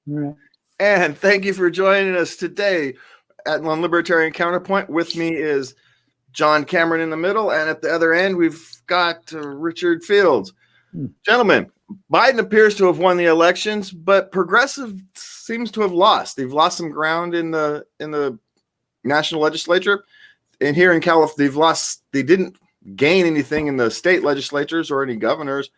Right. And thank you for joining us today on Libertarian Counterpoint. With me is John Cameron in the middle, and at the other end, we've got Richard Fields. Gentlemen, Biden appears to have won the elections, but progressive seems to have lost. They've lost some ground in the national legislature. And here in California, they didn't gain anything in the state legislatures or any governors.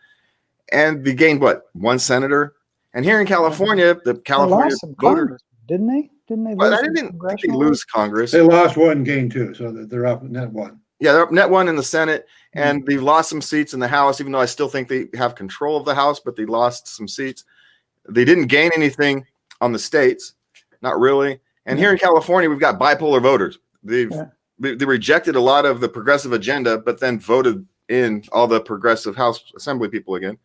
And they gained what? One senator. And here in California, the California voters, didn't they? Didn't they? Well, I didn't think they lose Congress. They lost one, gained two, so they're up net one. Yeah, they're up net one in the Senate, and they've lost some seats in the House, even though I still think they have control of the House, but they lost some seats. They didn't gain anything on the states, not really. And here in California, we've got bipolar voters. They rejected a lot of the progressive agenda, but then voted in all the progressive House Assembly people again.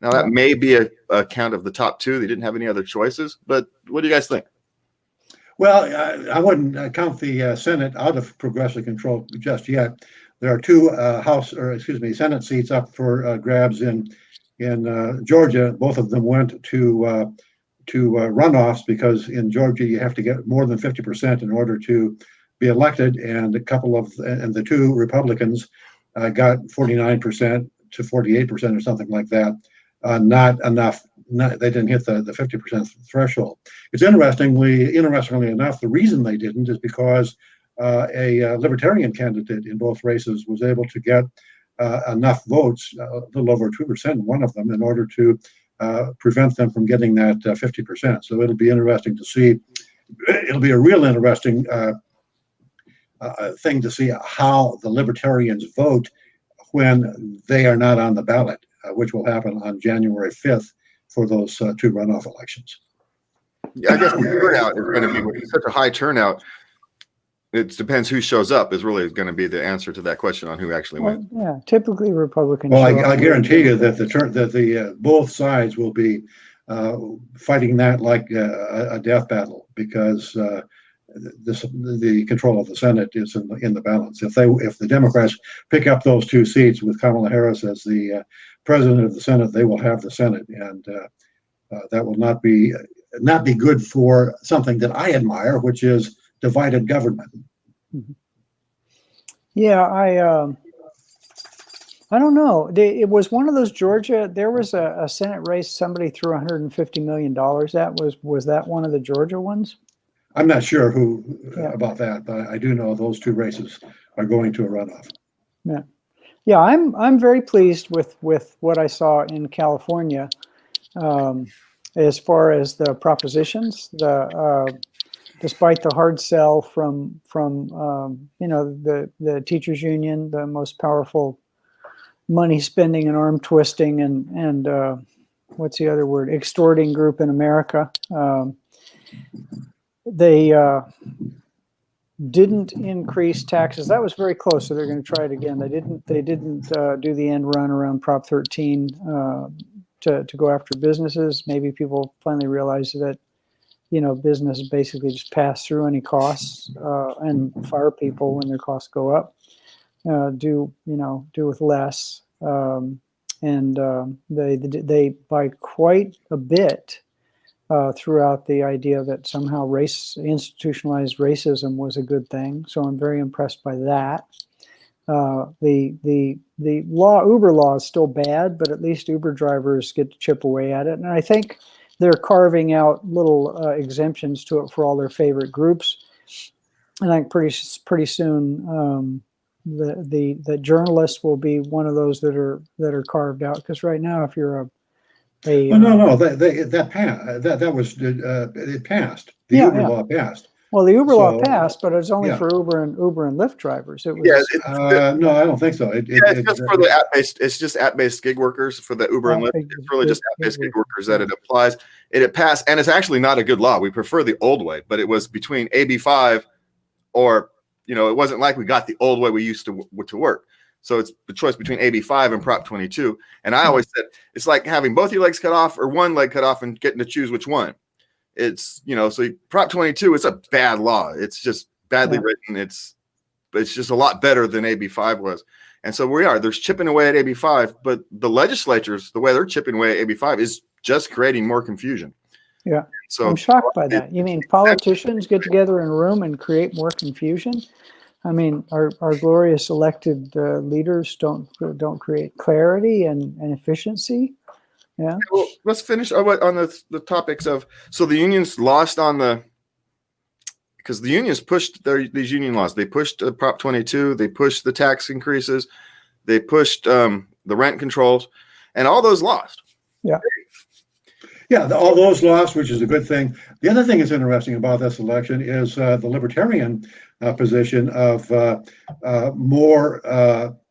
Now, that may be a count of the top two. They didn't have any other choices, but what do you guys think? Well, I wouldn't count the Senate out of progressive control just yet. There are two Senate seats up for grabs in Georgia. Both of them went to runoffs because in Georgia you have to get more than 50% in order to be elected, and the two Republicans got 49% to 48% or something like that. Not enough. They didn't hit the 50% threshold. It's interestingly enough, the reason they didn't is because a Libertarian candidate in both races was able to get enough votes, a little over 2% in one of them, in order to prevent them from getting that 50%. So it'll be interesting to see. It'll be a real interesting thing to see how the Libertarians vote when they are not on the ballot, which will happen on January 5th for those two runoff elections. Yeah, I guess the turnout is going to be such a high turnout. It depends who shows up is really going to be the answer to that question on who actually wins. Yeah, typically Republicans. Well, I guarantee you that the both sides will be fighting that like a death battle, because the control of the Senate is in the balance. If the Democrats pick up those two seats with Kamala Harris as the president of the Senate, they will have the Senate, and that will not be good for something that I admire, which is divided government. Yeah, I don't know. It was one of those Georgia. There was a Senate race somebody threw $150 million. Was that one of the Georgia ones? I'm not sure about that, but I do know those two races are going to a runoff. Yeah. Yeah, I'm very pleased with what I saw in California as far as the propositions. Despite the hard sell from the teachers union, the most powerful money spending and arm twisting and what's the other word, extorting group in America, they didn't increase taxes. That was very close, so they're going to try it again. They didn't do the end run around Prop 13 to go after businesses. Maybe people finally realized that business basically just pass through any costs and fire people when their costs go up. Do with less, and they by quite a bit throughout the idea that somehow institutionalized racism was a good thing. So I'm very impressed by that. The Uber law is still bad, but at least Uber drivers get to chip away at it. And I think they're carving out little exemptions to it for all their favorite groups. And I think pretty soon the journalists will be one of those that are carved out. Because right now, if you're it passed. The Uber law passed. Well, the Uber law passed, but it's only for Uber and Lyft drivers. It was, no, I don't think so. It's just for the app-based. It's just app-based gig workers for the Uber and Lyft. It's really just app-based gig workers that it applies. It passed, and it's actually not a good law. We prefer the old way, but it was between AB5 or it wasn't like we got the old way we used to work. So it's the choice between AB5 and Prop 22. And I always said it's like having both your legs cut off or one leg cut off and getting to choose which one. It's so Prop 22, it's a bad law. It's just badly written. It's just a lot better than AB5 was. And so they're chipping away at AB5, but the legislatures, the way they're chipping away at AB5 is just creating more confusion. Yeah. So I'm shocked by that. You mean politicians get together in a room and create more confusion? I mean, our glorious elected leaders don't create clarity and efficiency. Yeah. well, let's finish on the topics of, so the unions lost on because the unions pushed these union laws. They pushed Prop 22. They pushed the tax increases. They pushed the rent controls, and all those lost. Yeah. Yeah, all those lost, which is a good thing. The other thing that's interesting about this election is the Libertarian position of less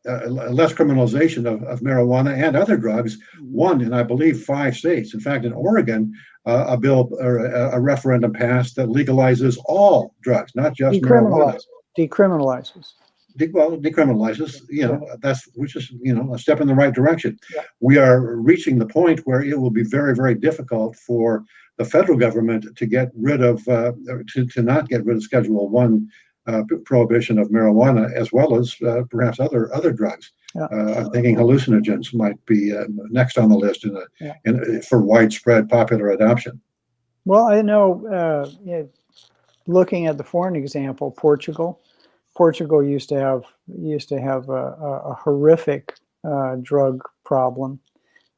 criminalization of marijuana and other drugs won in, I believe, 5 states. In fact, in Oregon, a bill or a referendum passed that legalizes all drugs, not just marijuana. Decriminalizes. Decriminalizes, which is, a step in the right direction. Yeah. We are reaching the point where it will be very, very difficult for the federal government to get rid of, to not get rid of Schedule 1 prohibition of marijuana, as well as perhaps other drugs. Yeah. I'm thinking hallucinogens might be next on the list for widespread popular adoption. Well, I know, looking at the foreign example, Portugal used to have a horrific drug problem,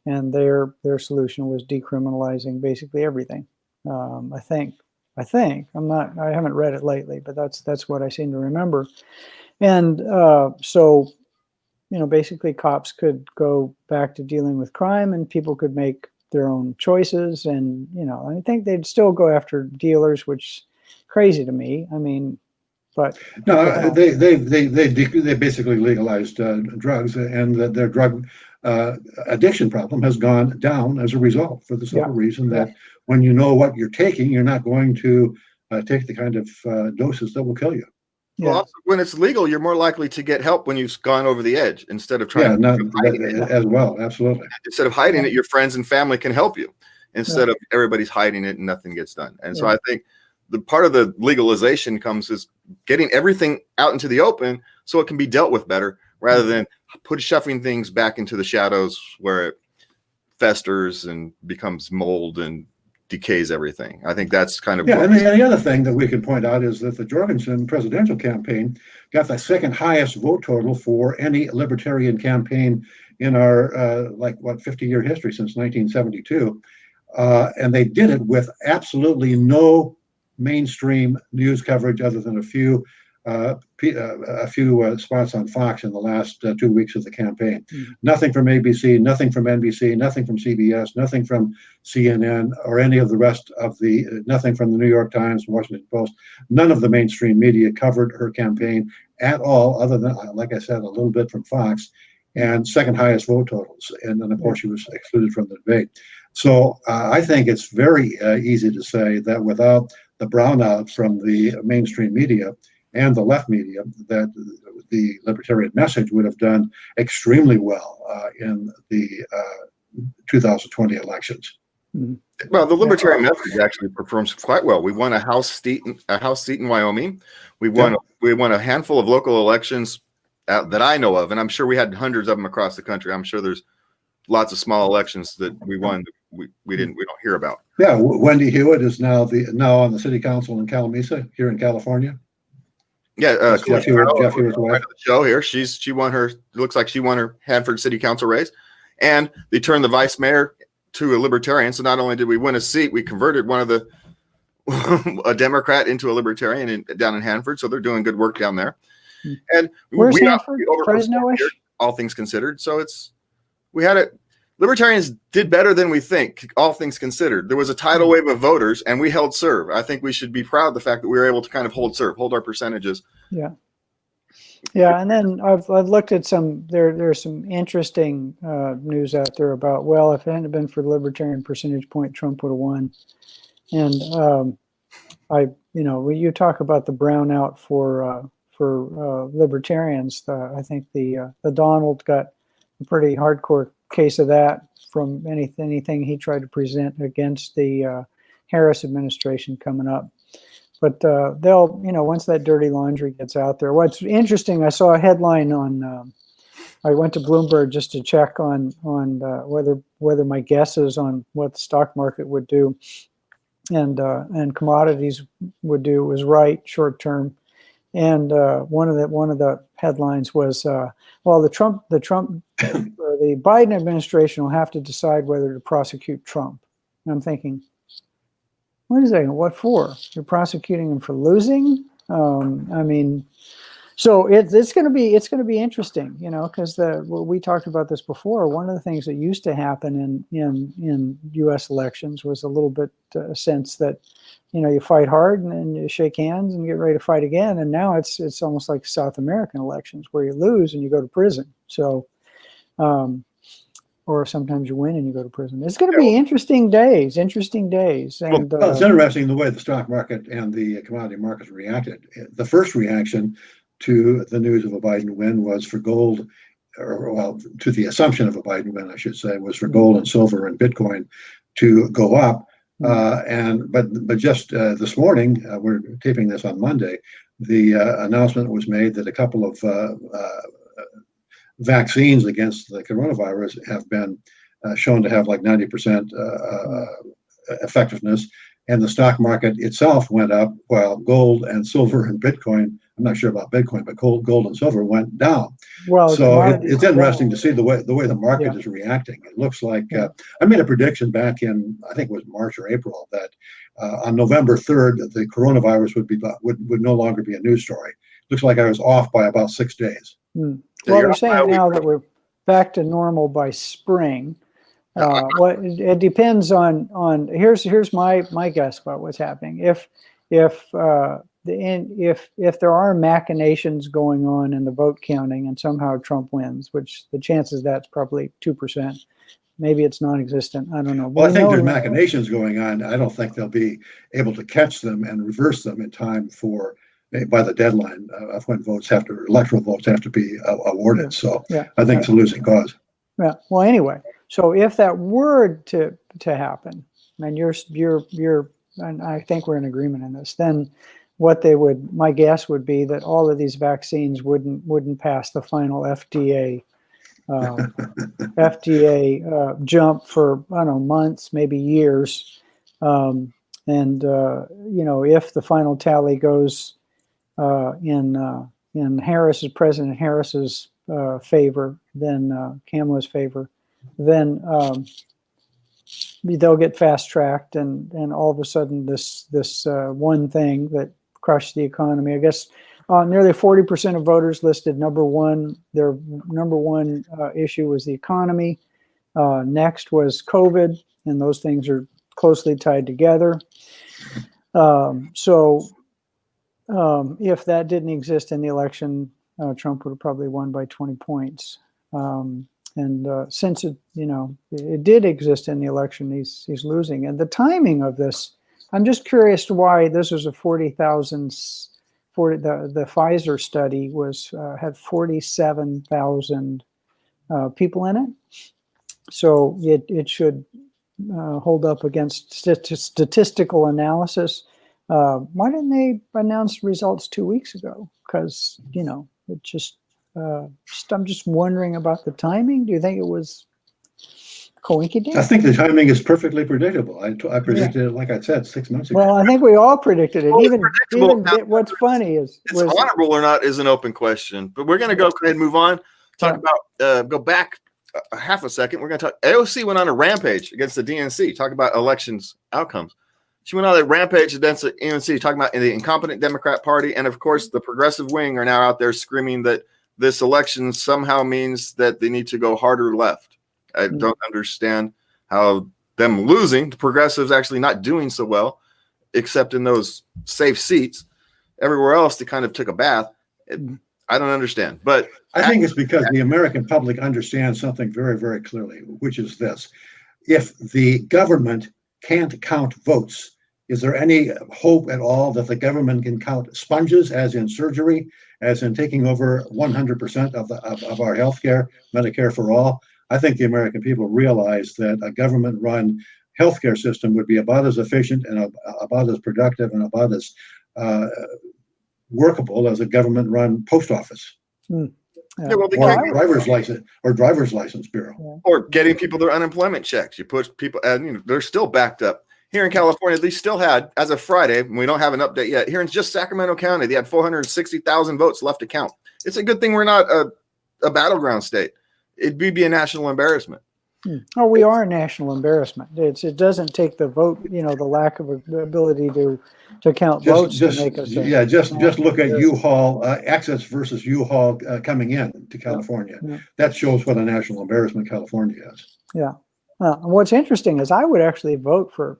and their solution was decriminalizing basically everything. I think I haven't read it lately, but that's what I seem to remember. And so, basically cops could go back to dealing with crime, and people could make their own choices. And I think they'd still go after dealers, which is crazy to me. I mean. But no, they basically legalized drugs, and their drug addiction problem has gone down as a result, for the simple reason that when you know what you're taking, you're not going to take the kind of doses that will kill you. Yeah. Well, also, when it's legal, you're more likely to get help when you've gone over the edge instead of trying to hide it. As well, absolutely. Instead of hiding it, your friends and family can help you instead of everybody's hiding it and nothing gets done. And so I think the part of the legalization comes is getting everything out into the open so it can be dealt with better, rather than shoving things back into the shadows where it festers and becomes mold and decays everything. I think that's kind of and the other thing that we can point out is that the Jorgensen presidential campaign got the second highest vote total for any Libertarian campaign in our 50-year history since 1972, and they did it with absolutely no mainstream news coverage other than a few spots on Fox in the last 2 weeks of the campaign. Nothing from ABC, nothing from NBC, nothing from CBS, nothing from CNN, or any of the rest of nothing from the New York Times, Washington Post. None of the mainstream media covered her campaign at all, other than, like I said, a little bit from Fox, and second highest vote totals. And then, of course, she was excluded from the debate. So I think it's very easy to say that without the brownout from the mainstream media and the left media, that the Libertarian message would have done extremely well in the 2020 elections. Well, the Libertarian message actually performs quite well. We won a House seat in Wyoming. We won a handful of local elections that I know of, and I'm sure we had hundreds of them across the country. I'm sure there's lots of small elections that we won that we don't hear about. Yeah, Wendy Hewitt is now on the city council in Calamasa here in California. Yeah, Jeff Hewitt's wife. The show here. She won her. Looks like she won her Hanford City Council race, and they turned the vice mayor to a Libertarian. So not only did we win a seat, we converted one of a Democrat into a Libertarian down in Hanford. So they're doing good work down there. And where's Hanford? Fresno-ish? All things considered. So we had it. Libertarians did better than we think, all things considered. There was a tidal wave of voters, and we held serve. I think we should be proud of the fact that we were able to kind of hold our percentages. Yeah. Yeah, and then I've looked at there's some interesting news out there about, well, if it hadn't been for the Libertarian percentage point, Trump would have won. And you talk about the brownout for Libertarians. I think the Donald got a pretty hardcore case of that from anything he tried to present against the Harris administration coming up. But they'll, once that dirty laundry gets out there. What's interesting, I saw a headline on. I went to Bloomberg just to check on whether my guesses on what the stock market would do. and commodities was right short term. And one of the headlines was, well, the Biden administration will have to decide whether to prosecute Trump. And I'm thinking, wait a second, what for? You're prosecuting him for losing? I mean, so it's going to be interesting, because we talked about this before. One of the things that used to happen in U.S. elections was a little bit a sense that, you fight hard and then you shake hands and get ready to fight again. And now it's almost like South American elections where you lose and you go to prison. So, or sometimes you win and you go to prison. It's going to be interesting days. And well, it's interesting the way the stock market and the commodity markets reacted. The first reaction to the news of a Biden win was for gold, to the assumption of a Biden win, I should say, was for gold and silver and Bitcoin to go up. But just this morning, we're taping this on Monday, the announcement was made that a couple of vaccines against the coronavirus have been shown to have like 90% effectiveness, and the stock market itself went up while gold and silver and Bitcoin, I'm not sure about Bitcoin, but gold and silver went down. Well, so it's interesting to see the way the market is reacting. It looks like I made a prediction back in, I think it was March or April, that on November 3rd the coronavirus would no longer be a news story. Looks like I was off by about 6 days. Well, they're saying now that we're back to normal by spring. It depends on here's my guess about what's happening. If there are machinations going on in the vote counting and somehow Trump wins, which the chances of that's probably 2%. Maybe it's non-existent. I don't know. Well, I think there's machinations going on. I don't think they'll be able to catch them and reverse them in time by the deadline of when electoral votes have to be awarded. So I think it's a losing cause. Yeah. Well, anyway, so if that were to happen, and and I think we're in agreement on this, then my guess would be that all of these vaccines wouldn't pass the final FDA jump for, I don't know, months, maybe years. If the final tally goes in President Harris's favor, then Kamala's favor, then they'll get fast tracked, and all of a sudden this one thing that crushed the economy. I guess nearly 40% of voters listed their number one issue was the economy. Next was COVID, and those things are closely tied together. So if that didn't exist in the election, Trump would have probably won by 20 points. Since it did exist in the election, he's losing. And the timing of this, I'm just curious why this was a 40,000. The Pfizer study had 47,000 people in it, so it should hold up against statistical analysis. Why didn't they announce results 2 weeks ago? Because it just. I'm just wondering about the timing. Do you think it was coincidence? I think the timing is perfectly predictable. I predicted it, like I said, 6 months ago. Well, I think we all predicted it. Even what's funny is it's honorable or not is an open question. But we're going to go ahead and move on. Talk about go back a half a second. We're going to talk. AOC went on a rampage against the DNC. Talk about elections outcomes. She went on a rampage against the DNC, talking about the incompetent Democrat Party, and of course the progressive wing are now out there screaming that this election somehow means that they need to go harder left. I don't understand how them losing, the progressives actually not doing so well, except in those safe seats. Everywhere else, they kind of took a bath. I don't understand. But I think it's because the American public understands something very, very clearly, which is this. If the government can't count votes, is there any hope at all that the government can count sponges, as in surgery, as in taking over 100% of our health care, Medicare for all? I think the American people realize that a government-run healthcare system would be about as efficient and about as productive and about as workable as a government-run post office. Or driver's license bureau. Or getting people their unemployment checks. You push people, and they're still backed up. here in California, they still had, as of Friday, and we don't have an update yet, here in just Sacramento County, they had 460,000 votes left to count. It's a good thing we're not a battleground state. It'd be a national embarrassment. Oh, we are a national embarrassment. It doesn't take the vote, the lack of ability to count votes to make us. Just look at U-Haul exits versus U-Haul coming in to California. Yeah. That shows what a national embarrassment California is. Yeah. What's interesting is I would actually vote for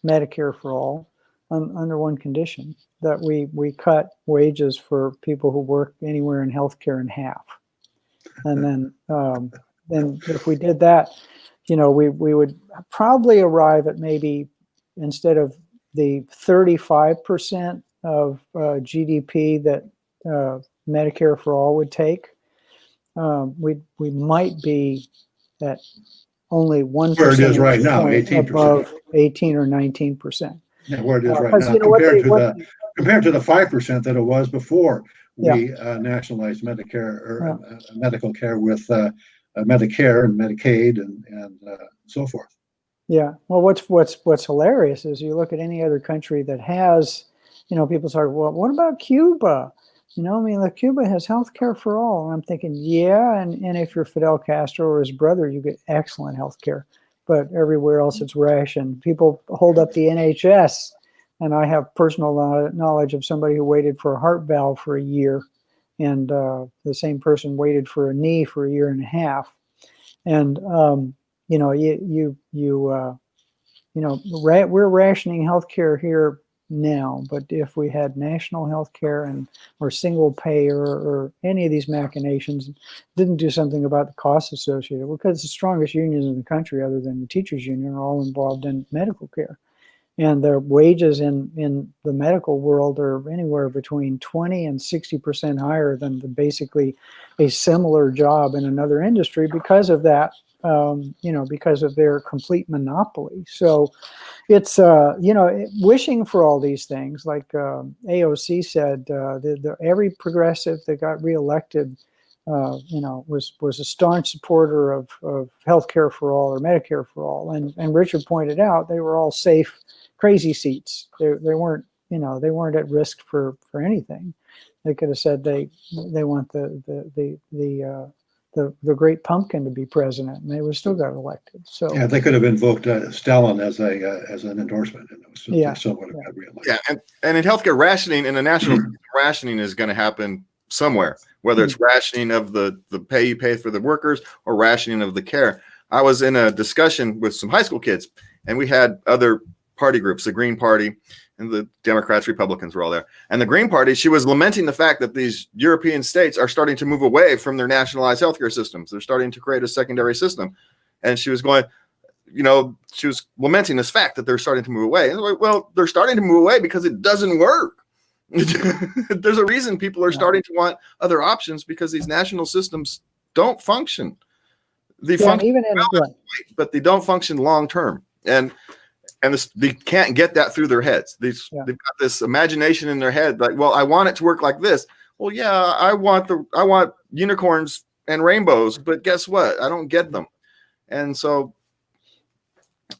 Medicare for all under one condition, that we cut wages for people who work anywhere in healthcare in half, and then if we did that, we would probably arrive at maybe, instead of the 35% of GDP that Medicare for all would take, we might be at only 1% where it is right now, 18%. above 18 or 19%. Yeah, where it is right now, compared to the 5% that it was before we nationalized Medicare or medical care with Medicare and Medicaid and so forth. Yeah. Well, what's hilarious is you look at any other country that has, people say, well, what about Cuba? Cuba has health care for all. And I'm thinking, yeah, and if you're Fidel Castro or his brother, you get excellent health care. But everywhere else it's rationed. People hold up the NHS, and I have personal knowledge of somebody who waited for a heart valve for a year, and the same person waited for a knee for a year and a half. And we're rationing healthcare here now, but if we had national health care or single payer or any of these machinations, didn't do something about the costs associated, because the strongest unions in the country, other than the teachers union, are all involved in medical care. And the wages in the medical world are anywhere between 20 and 60% higher than basically a similar job in another industry because of that, because of their complete monopoly. So it's, wishing for all these things, like AOC said, every progressive that got reelected, was a staunch supporter of healthcare for all or Medicare for all. And Richard pointed out they were all safe, crazy seats. They weren't, they weren't at risk for anything. They could have said they want the great pumpkin to be president, and they would still got elected. So yeah, they could have invoked Stalin as an endorsement, and they still would have got reelected. Yeah, and in healthcare rationing, in a national rationing is going to happen somewhere, whether it's rationing of the pay you pay for the workers or rationing of the care. I was in a discussion with some high school kids, and we had other party groups, the Green Party and the Democrats, Republicans were all there. And the Green Party, she was lamenting the fact that these European states are starting to move away from their nationalized healthcare systems. They're starting to create a secondary system. And she was going, she was lamenting this fact that they're starting to move away. And like, well, they're starting to move away because it doesn't work. There's a reason people are starting to want other options, because these national systems don't function. They function but they don't function long term. And they can't get that through their heads. They've got this imagination in their head, like, well, I want it to work like this. Well, yeah, I want unicorns and rainbows, but guess what? I don't get them. And so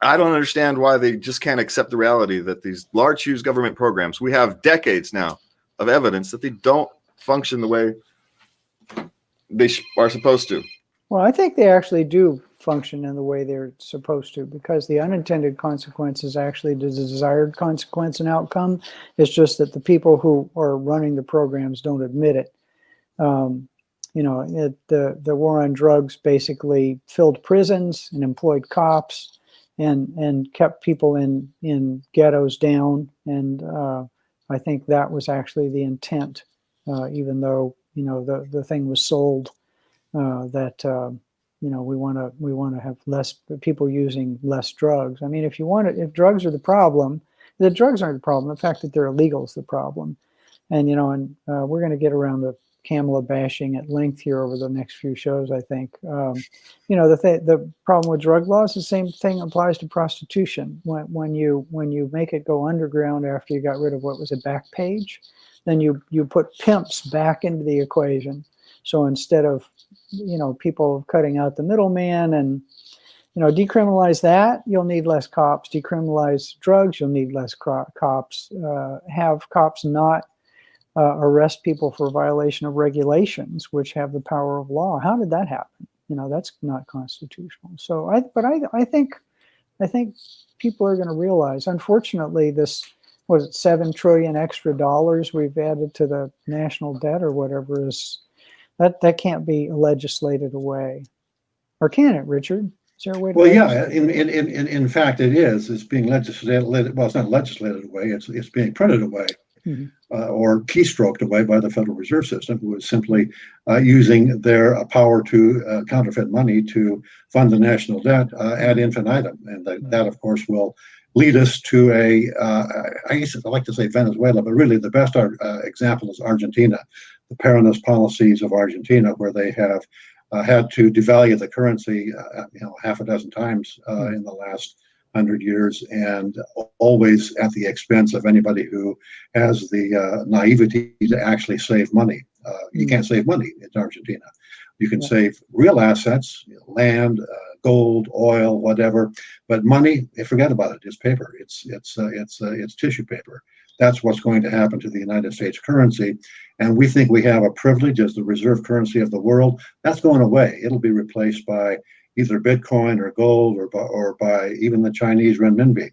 I don't understand why they just can't accept the reality that these large, huge government programs, we have decades now of evidence that they don't function the way they are supposed to. Well, I think they actually do function in the way they're supposed to, because the unintended consequence is actually the desired consequence and outcome. It's just that the people who are running the programs don't admit it. The war on drugs basically filled prisons and employed cops and kept people in ghettos down. And I think that was actually the intent, even though, the thing was sold we want to have less people using less drugs. I mean, if drugs are the problem, the drugs aren't the problem. The fact that they're illegal is the problem. And we're going to get around the Kamala bashing at length here over the next few shows, I think. The problem with drug laws, the same thing applies to prostitution. When you make it go underground after you got rid of what was a back page, then you put pimps back into the equation. So instead of people cutting out the middleman and decriminalize that, you'll need less cops. Decriminalize drugs, you'll need less cops. Have cops not arrest people for violation of regulations, which have the power of law. How did that happen? That's not constitutional. So I think people are going to realize, unfortunately, this, was it 7 trillion extra dollars we've added to the national debt or whatever, is that can't be legislated away. Or can it, Richard? Is there a way to? Well, yeah, in fact, it is. It's being legislated. Well, it's not legislated away. It's being printed away, or keystroked away by the Federal Reserve System, who is simply using their power to counterfeit money to fund the national debt ad infinitum, and that, of course, will lead us to I guess I like to say Venezuela, but really the best example is Argentina, the Peronist policies of Argentina, where they have had to devalue the currency, half a dozen times in the last 100 years, and always at the expense of anybody who has the naivety to actually save money. You can't save money in Argentina. You can save real assets, land, gold, oil, whatever, but money, forget about it. It's paper. It's tissue paper. That's what's going to happen to the United States currency. And we think we have a privilege as the reserve currency of the world. That's going away. It'll be replaced by either Bitcoin or gold or by even the Chinese renminbi.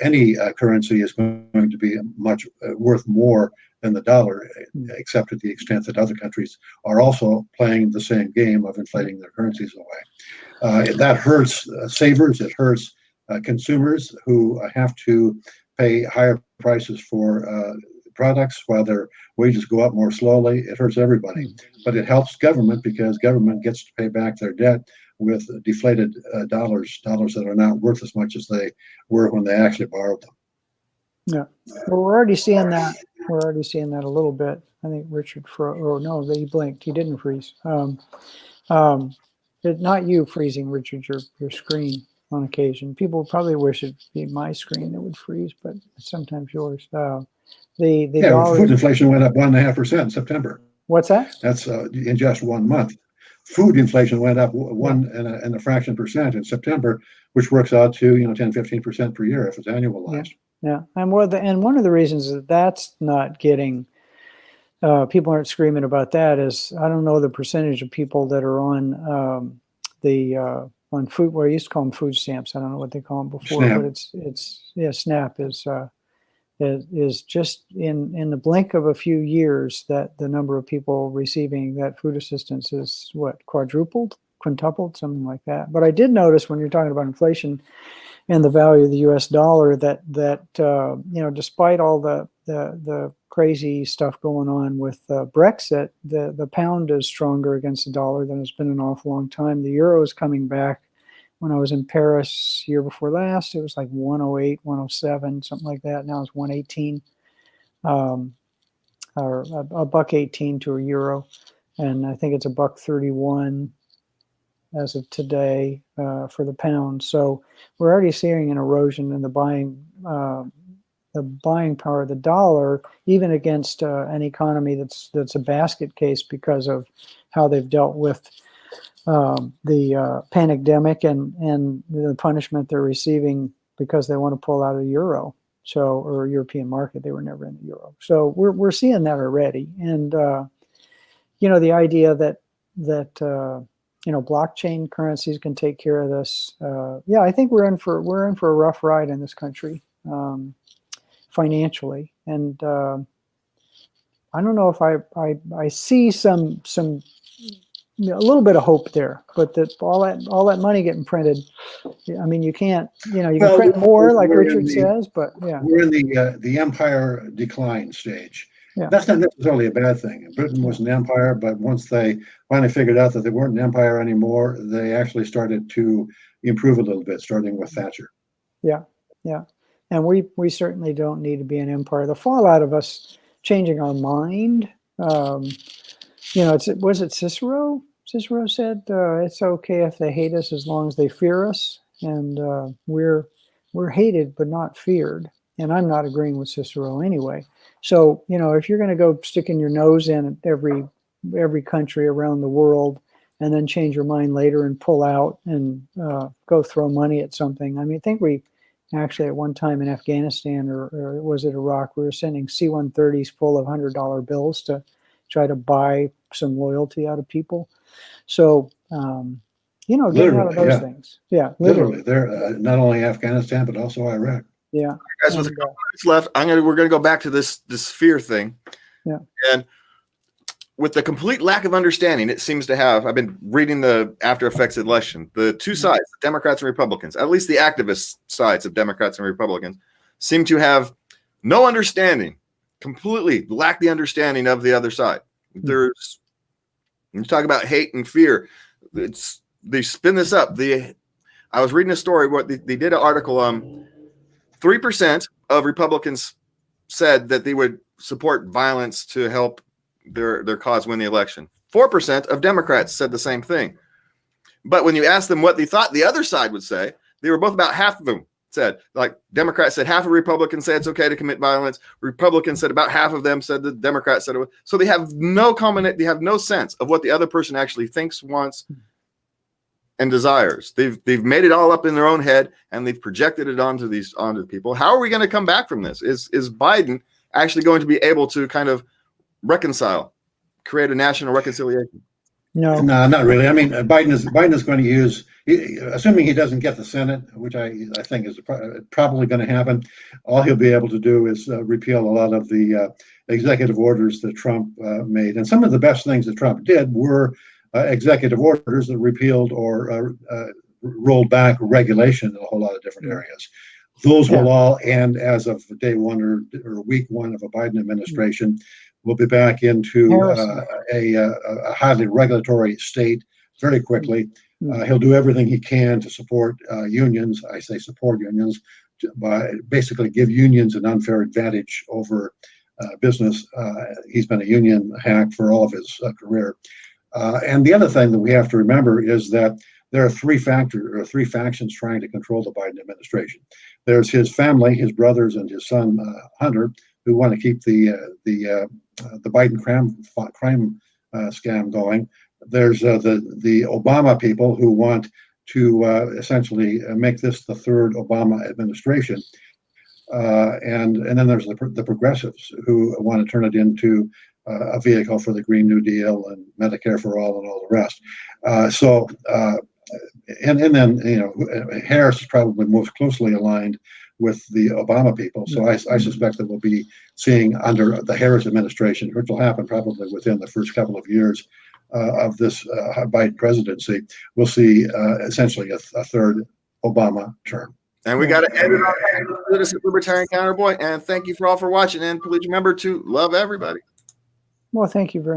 Any currency is going to be much worth more than the dollar, except to the extent that other countries are also playing the same game of inflating their currencies away. That hurts savers. It hurts consumers who have to pay higher prices for products while their wages go up more slowly. It hurts everybody, but it helps government because government gets to pay back their debt with deflated dollars that are not worth as much as they were when they actually borrowed them. Yeah, well, we're already seeing that. We're already seeing that a little bit. I think Richard oh no, he blinked. He didn't freeze. Not you freezing, Richard. Your screen on occasion. People probably wish it'd be my screen that would freeze, but it's sometimes yours. The dollar, food inflation went up 1.5% in September. What's that? That's in just 1 month. Food inflation went up 1.5% in September, which works out to 10-15% per year if it's annualized. Yeah, and one of the reasons that's not getting people aren't screaming about that is I don't know the percentage of people that are on on food. Well, I used to call them food stamps. I don't know what they call them before, SNAP. but SNAP is just in the blink of a few years that the number of people receiving that food assistance is quintupled, something like that. But I did notice when you're talking about inflation and the value of the U.S. dollar that despite all the crazy stuff going on with Brexit, the pound is stronger against the dollar than it's been in an awful long time. The euro is coming back. When I was in Paris year before last, it was like 108, 107, something like that. Now it's 118, or $1.18 to a euro, and I think it's $1.31 as of today for the pound. So we're already seeing an erosion in the buying power of the dollar, even against an economy that's a basket case because of how they've dealt with the pandemic and the punishment they're receiving because they want to pull out of the euro, or European market. They were never in the euro. So we're seeing that already, and the idea that blockchain currencies can take care of this. I think we're in for a rough ride in this country financially, and I don't know if I see some a little bit of hope there, but that all that money getting printed. I mean, you can't, you can print more, like Richard says, but we're in the empire decline stage. Yeah. That's not necessarily a bad thing. Britain was an empire, but once they finally figured out that they weren't an empire anymore, they actually started to improve a little bit, starting with Thatcher. Yeah, and we certainly don't need to be an empire. The fallout of us changing our mind. Was it Cicero? Cicero said it's okay if they hate us as long as they fear us, and we're hated but not feared. And I'm not agreeing with Cicero anyway. So if you're going to go sticking your nose in every country around the world and then change your mind later and pull out and go throw money at something. I mean, I think we actually at one time in Afghanistan or was it Iraq, we were sending C-130s full of $100 bills to try to buy some loyalty out of people. So, getting out of those things. Yeah, literally. They're not only Afghanistan, but also Iraq. Yeah. Guys, with a couple minutes left, we're gonna go back to this fear thing. Yeah. And with the complete lack of understanding it seems to have, I've been reading the after effects of the election, the two sides, the Democrats and Republicans, at least the activist sides of Democrats and Republicans, seem to have no understanding, completely lack the understanding of the other side. There's, when you talk about hate and fear, they spin this up. I was reading a story, they did an article, 3% of Republicans said that they would support violence to help their cause win the election. 4% of Democrats said the same thing. But when you asked them what they thought the other side would say, they were both about half of them said, like Democrats said half of Republicans say it's okay to commit violence. Republicans said about half of them said the Democrats said it was. So they have they have no sense of what the other person actually thinks, wants, and desires. They've made it all up in their own head and they've projected it onto the people. How are we going to come back from this? Is Biden actually going to be able to kind of reconcile, create a national reconciliation? No, not really. I mean, Biden is going to use, assuming he doesn't get the Senate, which I think is probably going to happen. All he'll be able to do is repeal a lot of the executive orders that Trump made, and some of the best things that Trump did were executive orders that repealed or rolled back regulation in a whole lot of different areas. Those will all end as of day one or week one of a Biden administration. We'll be back into a highly regulatory state very quickly. He'll do everything he can to support unions. I say support unions, by basically give unions an unfair advantage over business. He's been a union hack for all of his career. And the other thing that we have to remember is that there are three factions trying to control the Biden administration. There's his family, his brothers, and his son Hunter, who want to keep the Biden crime scam going. There's the Obama people who want to essentially make this the third Obama administration, and then there's the progressives who want to turn it into a vehicle for the Green New Deal and Medicare for all and all the rest. And then Harris is probably most closely aligned with the Obama people. So I suspect that we'll be seeing under the Harris administration, which will happen probably within the first couple of years of this Biden presidency, we'll see essentially a third Obama term. And we got to end it on this Libertarian Counterpoint. And thank you for all for watching. And please remember to love everybody. Well, thank you very much.